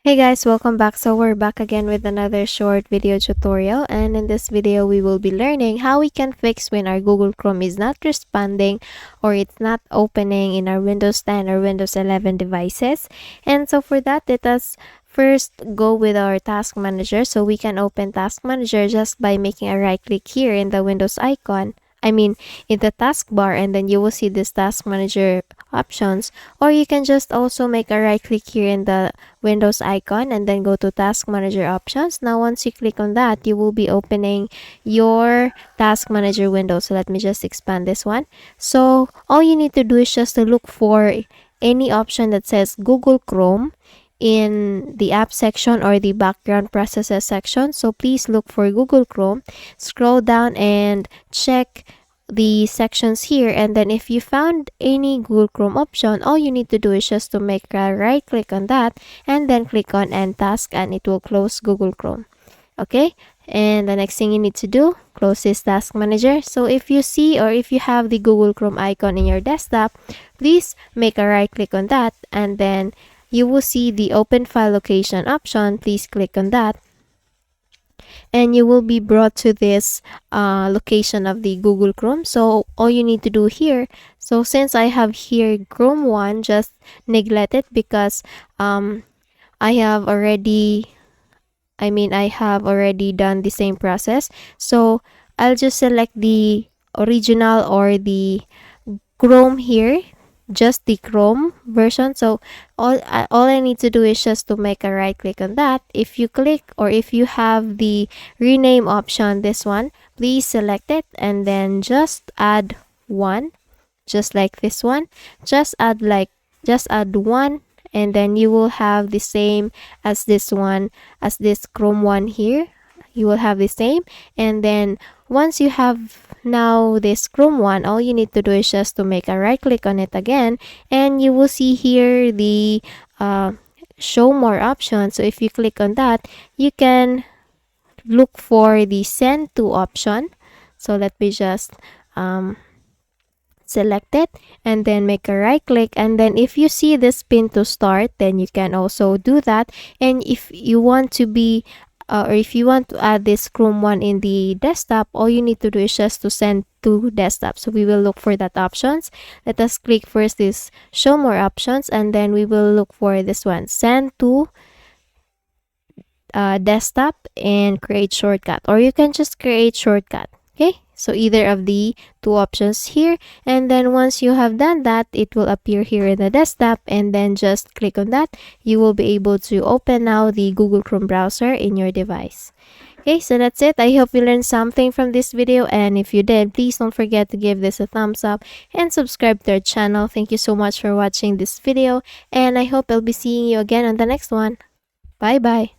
Hey guys, welcome back. So we're back again with another short video tutorial, and in this video we will be learning how we can fix when our Google Chrome is not responding or it's not opening in our Windows 10 or Windows 11 devices. And so for that, let us first go with our Task Manager. So we can open Task Manager just by making a right click here in the Windows icon. In the taskbar, and then you will see this Task Manager options, or you can just also make a right click here in the Windows icon and then go to Task Manager options. Now once you click on that, you will be opening your Task Manager window. So let me just expand this one. So all you need to do is just to look for any option that says Google Chrome in the app section or the background processes section. So please look for Google Chrome, scroll down and check the sections here, and then if you found any Google Chrome option, all you need to do is just to make a right click on that and then click on End Task, and it will close Google Chrome. Okay, and the next thing you need to do, close this Task Manager. So if you see or if you have the Google Chrome icon in your desktop, please make a right click on that, and then you will see the Open File Location option. Please click on that, and you will be brought to this location of the Google Chrome. So all you need to do here, so since I have here Chrome 1, just neglect it because I have already done the same process. So I'll just select the original or the Chrome here, just the Chrome version. So all I need to do is just to make a right click on that. If you click, or if you have the rename option, this one, please select it and then just add one, just like this one. Just add one, and then you will have the same as this one, as this Chrome one here. You will have the same, and then once you have now this Chrome one, all you need to do is just to make a right click on it again, and you will see here the show more options. So if you click on that, you can look for the send to option. So let me just select it and then make a right click, and then if you see this pin to start, then you can also do that. And if you want to be or if you want to add this Chrome one in the desktop, all you need to do is just to send to desktop. So we will look for that options. Let us click first this show more options, and then we will look for this one, send to desktop, and create shortcut, or you can just create shortcut. Okay, so either of the two options here, and then once you have done that, it will appear here in the desktop, and then just click on that. You will be able to open now the Google Chrome browser in your device. Okay, so that's it. I hope you learned something from this video, and if you did, please don't forget to give this a thumbs up and subscribe to our channel. Thank you so much for watching this video, and I hope I'll be seeing you again on the next one. Bye bye.